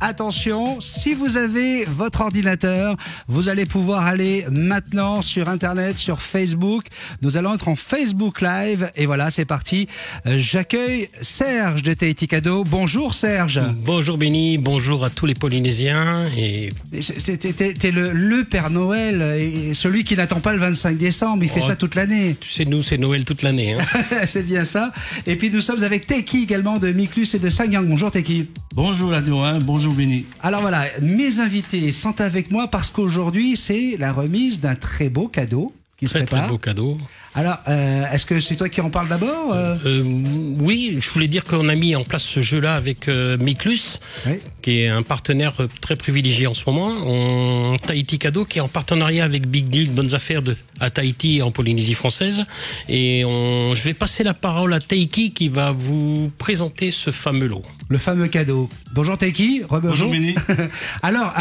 Attention, si vous avez votre ordinateur, vous allez pouvoir aller maintenant sur Internet, sur Facebook. Nous allons être en Facebook Live. Et voilà, c'est parti. J'accueille Serge de Tahiti Cadeau. Bonjour Serge. Bonjour Benny, bonjour à tous les Polynésiens. T'es le Père Noël, et celui qui n'attend pas le 25 décembre. Il fait ça toute l'année. Tu sais, nous, c'est Noël toute l'année. Hein. C'est bien ça. Et puis nous sommes avec Teki également de Miklus et de Sangyang. Bonjour Teki. Bonjour Adouin, bonjour Benny. Alors voilà, mes invités sont avec moi parce qu'aujourd'hui c'est la remise d'un très beau cadeau qui se prépare. Très beau cadeau. Alors, est-ce que c'est toi qui en parle d'abord Oui, je voulais dire qu'on a mis en place ce jeu-là avec Miklus, oui, qui est un partenaire très privilégié en ce moment. Tahiti Cadeau, qui est en partenariat avec Big Deal Bonnes Affaires à Tahiti et en Polynésie française. Et je vais passer la parole à Teiki qui va vous présenter ce fameux lot. Le fameux cadeau. Bonjour Teiki, bonjour Benny. Alors,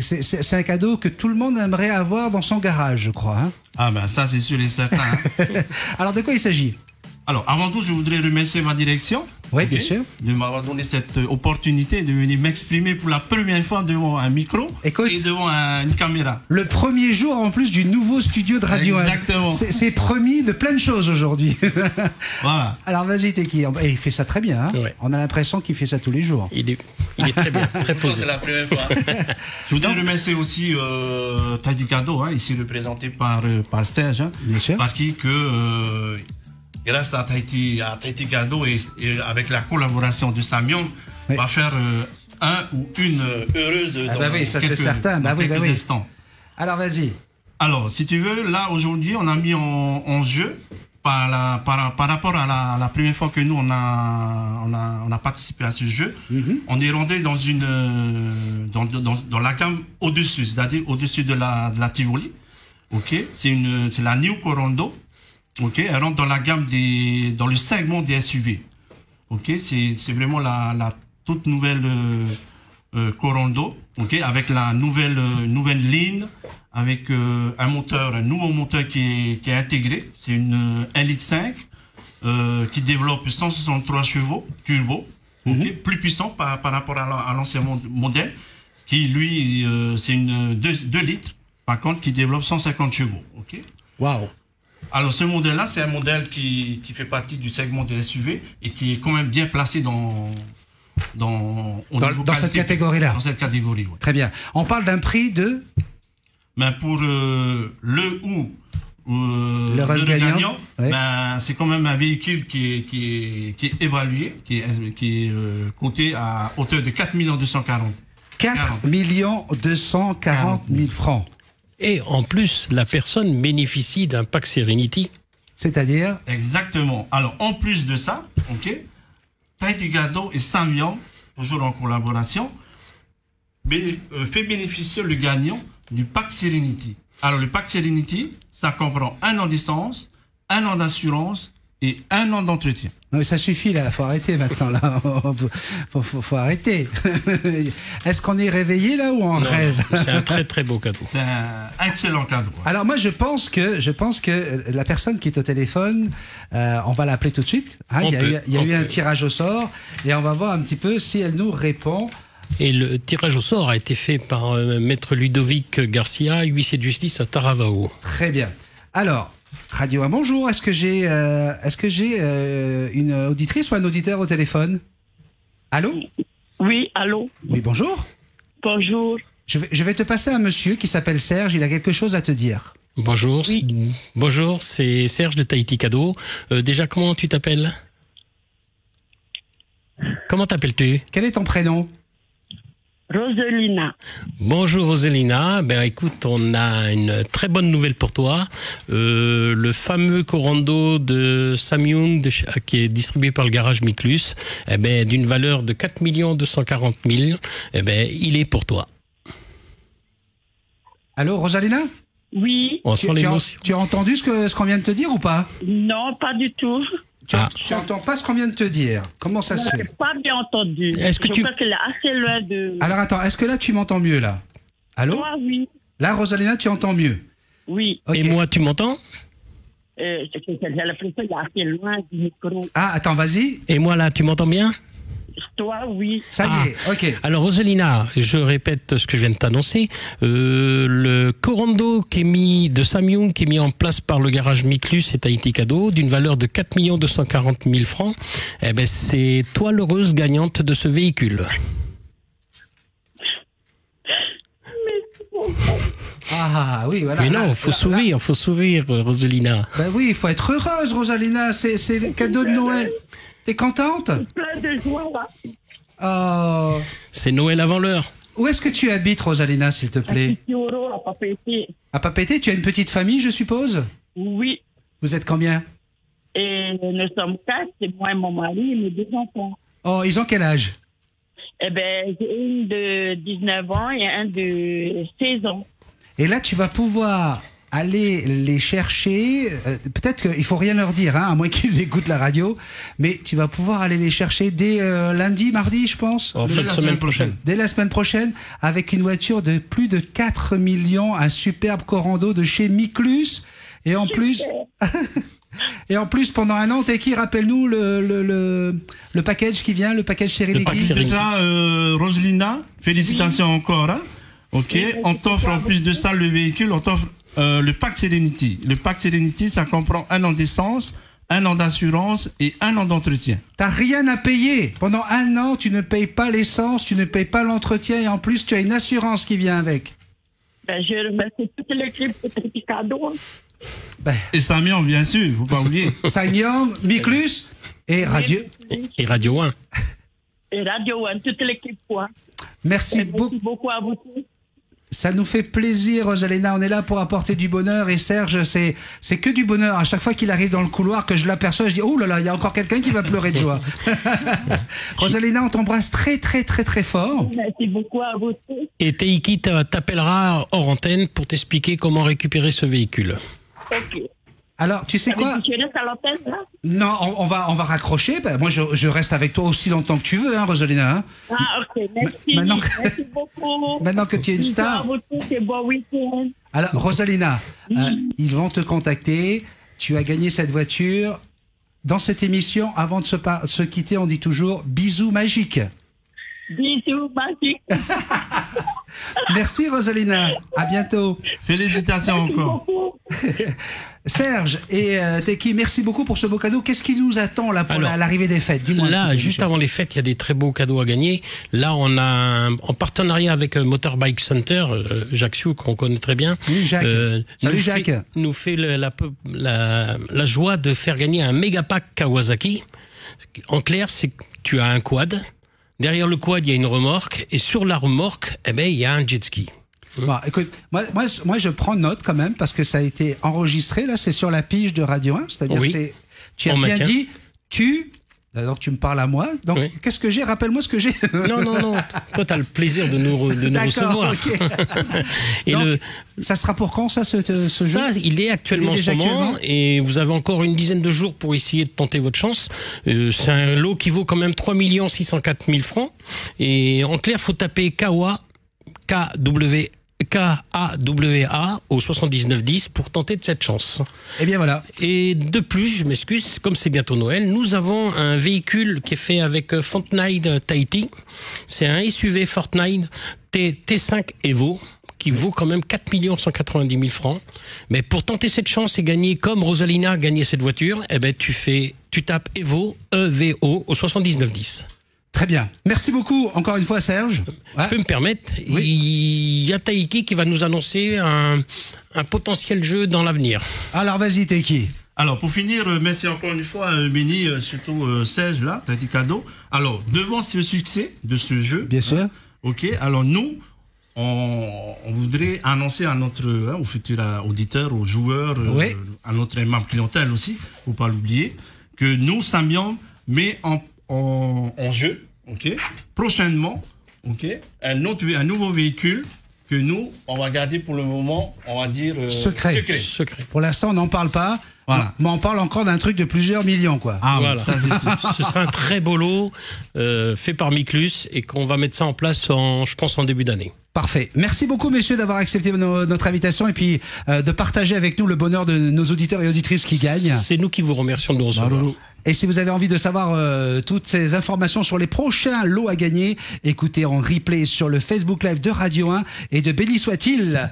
c'est un cadeau que tout le monde aimerait avoir dans son garage, je crois. Hein. Ah ben ça c'est sûr et certain. Hein. Alors de quoi il s'agit? Alors avant tout je voudrais remercier ma direction. Oui, bien sûr. De m'avoir donné cette opportunité de venir m'exprimer pour la première fois devant un micro. Écoute, et devant une caméra. Le premier jour en plus du nouveau studio de radio. Exactement. C'est promis de plein de choses aujourd'hui. Voilà. Alors vas-y Teki, il fait ça très bien. Hein, ouais. On a l'impression qu'il fait ça tous les jours. Il est très bien, très posé. C'est la première fois. Je voudrais remercier aussi Tahiti Cadeau, hein, ici représenté par Serge. Hein, bien sûr. Par qui que... grâce à Tahiti Cadeau et avec la collaboration de Samion, oui, va faire un ou une heureuse dans bah oui, ça c'est certain. quelques instants. Alors vas-y. Alors, si tu veux, là aujourd'hui, on a mis en jeu par rapport à la première fois que nous on a participé à ce jeu, on est rentré dans la gamme au-dessus, c'est-à-dire au-dessus de la Tivoli. Ok, c'est la New Corondo. Ok, elle rentre dans la gamme dans le segment des SUV. Ok, c'est vraiment la toute nouvelle Corondo. Ok, avec la nouvelle ligne, avec un nouveau moteur qui est intégré. C'est une 1,5 litre qui développe 163 chevaux turbo. Ok, plus puissant par rapport à l'ancien modèle, qui lui c'est une 2 litres. Par contre, qui développe 150 chevaux. Ok. Waouh. Alors ce modèle-là, c'est un modèle qui fait partie du segment des SUV et qui est quand même bien placé dans cette catégorie-là. Dans cette catégorie, oui. Très bien. On parle d'un prix de... Ben pour le gagnant, oui, ben c'est quand même un véhicule qui est évalué, qui est coté à hauteur de 4 240 000 francs. Et en plus, la personne bénéficie d'un pack Serenity. C'est-à-dire? Exactement. Alors, en plus de ça, ok, Tahiti Cadeau et Samion, toujours en collaboration, fait bénéficier le gagnant du pack Serenity. Alors, le pack Serenity, ça comprend 1 an d'essence, 1 an d'assurance et 1 an d'entretien. Non mais ça suffit là, faut arrêter maintenant là, faut arrêter. Est-ce qu'on est réveillé là ou on rêve? C'est un très très beau cadeau. C'est un excellent cadeau. Alors moi je pense que la personne qui est au téléphone, on va l'appeler tout de suite. Hein, il y a eu un tirage au sort et on va voir un petit peu si elle nous répond. Et le tirage au sort a été fait par maître Ludovic Garcia, huissier de justice à Taravao. Très bien. Alors. Radio 1, bonjour. Est-ce que j'ai une auditrice ou un auditeur au téléphone? Allô? Oui, allô? Oui, bonjour. Bonjour. Je vais te passer un monsieur qui s'appelle Serge, il a quelque chose à te dire. Bonjour, oui. Bonjour, c'est Serge de Tahiti Cadeau. Déjà, comment tu t'appelles? Comment t'appelles-tu? Quel est ton prénom? Roselina. Bonjour Roselina, ben écoute, on a une très bonne nouvelle pour toi. Le fameux Corondo de Samyang qui est distribué par le garage Miklus, eh ben, d'une valeur de 4 240 000, eh ben, il est pour toi. Allô Rosalina? Oui. On sent l'émotion. Tu as entendu ce qu'on vient de te dire ou pas? Non, pas du tout. Tu n'entends pas ce qu'on vient de te dire. Comment ça se fait? Je n'ai pas bien entendu. Est-ce que je crois qu'elle est assez loin de... Alors attends, est-ce que là tu m'entends mieux là? Allô? Moi, oui. Là, Rosalina, tu entends mieux? Oui. Okay. Et moi, tu m'entends? J'ai l'impression qu'elle est assez loin du micro. Ah, attends, vas-y. Et moi là, tu m'entends bien? Toi, oui. Ça y est, ok. Alors Rosalina, je répète ce que je viens de t'annoncer. Le Corando de Samyung qui est mis en place par le garage Miclus et Tahiti Cadeau d'une valeur de 4 240 000 francs. Eh ben, c'est toi l'heureuse gagnante de ce véhicule. Ah oui, voilà. Mais non, faut sourire, Rosalina. Ben oui, il faut être heureuse, Rosalina. C'est le cadeau de Noël. T'es contente? Plein de joie, là. Oh. C'est Noël avant l'heure. Où est-ce que tu habites, Rosalina, s'il te plaît? Euro à Papété. À Papété, tu as une petite famille, je suppose? Oui. Vous êtes combien? Et nous sommes 4, c'est moi et mon mari et mes 2 enfants. Oh, ils ont quel âge? Eh ben, j'ai une de 19 ans et un de 16 ans. Et là, tu vas pouvoir aller les chercher. Peut-être qu'il faut rien leur dire, hein, à moins qu'ils écoutent la radio. Mais tu vas pouvoir aller les chercher dès lundi, mardi, je pense. En fin de semaine prochaine. Dès la semaine prochaine, avec une voiture de plus de 4 millions, un superbe Corando de chez Miclus. Et en plus... Et en plus, pendant un an, t'es qui? Rappelle-nous le package qui vient, le package Serenity. Déjà, Rosalina, félicitations encore. Hein. Ok, on t'offre en plus de ça le véhicule, on t'offre le pack Serenity. Le pack Serenity, ça comprend 1 an d'essence, 1 an d'assurance et 1 an d'entretien. T'as rien à payer. Pendant un an, tu ne payes pas l'essence, tu ne payes pas l'entretien et en plus, tu as une assurance qui vient avec. Ben, je remercie toute l'équipe de Tahiti Cadeau. Ben, Et Samyang, bien sûr, faut pas oublier. Samyang, Miclus et Radio. Et Radio 1. Et Radio 1, toute l'équipe, quoi. Merci Merci beaucoup à vous tous. Ça nous fait plaisir, Rosalina. On est là pour apporter du bonheur. Et Serge, c'est que du bonheur. À chaque fois qu'il arrive dans le couloir, que je l'aperçois, je dis, oh là là, il y a encore quelqu'un qui va pleurer de joie. Rosalina, on t'embrasse très, très, très, très fort. Merci beaucoup à vous tous. Et Teiki t'appellera hors antenne pour t'expliquer comment récupérer ce véhicule. Ok. Alors, tu sais quoi? Tu restes à l'antenne, là? Non, on va raccrocher. Ben, moi, je reste avec toi aussi longtemps que tu veux, hein, Rosalina. Hein. Ah, ok, merci. Maintenant, Merci beaucoup. maintenant que tu es une star. À vous tous et bon week-end. Alors, Rosalina, ils vont te contacter. Tu as gagné cette voiture. Dans cette émission, avant de se quitter, on dit toujours bisous magiques. Bisous, magique. Merci, Rosalina. À bientôt. Félicitations Merci encore. beaucoup. Serge et Teki, merci beaucoup pour ce beau cadeau. Qu'est-ce qui nous attend là pour Alors, l'arrivée des fêtes? Dis-moi. Là, juste avant les fêtes, il y a des très beaux cadeaux à gagner. Là, on a en partenariat avec Motorbike Center, Jacques Siou, qu'on connaît très bien. Oui, Jacques. Salut, Jacques. Nous fait la joie de faire gagner un méga pack Kawasaki. En clair, c'est que tu as un quad. Derrière le quad, il y a une remorque. Et sur la remorque, eh ben, il y a un jet ski. Bon, écoute, moi, je prends note quand même parce que ça a été enregistré. Là, c'est sur la pige de Radio 1. C'est-à-dire, Oui. tu as En bien maintien. dit, donc tu me parles à moi. Donc, Oui. qu'est-ce que j'ai? Rappelle-moi ce que j'ai. Non. Toi, tu as le plaisir de nous recevoir. Ok. Et Donc, ça sera pour quand, ce jeu? Ça, il est actuellement en déjà ce moment, actuellement et vous avez encore une dizaine de jours pour essayer de tenter votre chance. C'est un lot qui vaut quand même 3 604 000 francs. Et en clair, faut taper KAWA au 7910 pour tenter de cette chance. Eh bien voilà. Et de plus, je m'excuse, comme c'est bientôt Noël, nous avons un véhicule qui est fait avec Fortnite Tahiti. C'est un SUV Fortnite T5 Evo qui vaut quand même 4 190 000 francs. Mais pour tenter cette chance et gagner comme Rosalina a gagné cette voiture, eh ben tu tapes Evo, EVO au 7910. Très bien. Merci beaucoup encore une fois, Serge. Je peux me permettre, Oui. il y a Taiki qui va nous annoncer un potentiel jeu dans l'avenir. Alors vas-y, Teki. Alors, pour finir, merci encore une fois, Béni, surtout Serge, là, Tahiti Cadeau. Alors, devant ce succès de ce jeu, Bien sûr. ok, alors nous, on voudrait annoncer à notre, aux futurs auditeurs, aux joueurs, Oui. à notre aimable clientèle aussi, faut pas l'oublier, que nous, Samyang, met en jeu, ok, prochainement, ok, un nouveau véhicule que nous, on va garder pour le moment, on va dire Secret. Secret. Pour l'instant, on n'en parle pas. Voilà. Mais on parle encore d'un truc de plusieurs millions, quoi. Ah, Voilà. ça, Ce sera un très beau lot fait par Miklus et qu'on va mettre ça en place, je pense, en début d'année. Parfait. Merci beaucoup, messieurs, d'avoir accepté notre invitation et puis de partager avec nous le bonheur de nos auditeurs et auditrices qui gagnent. C'est nous qui vous remercions de nous recevoir. Et si vous avez envie de savoir toutes ces informations sur les prochains lots à gagner, écoutez en replay sur le Facebook Live de Radio 1 et de Béni soit-il.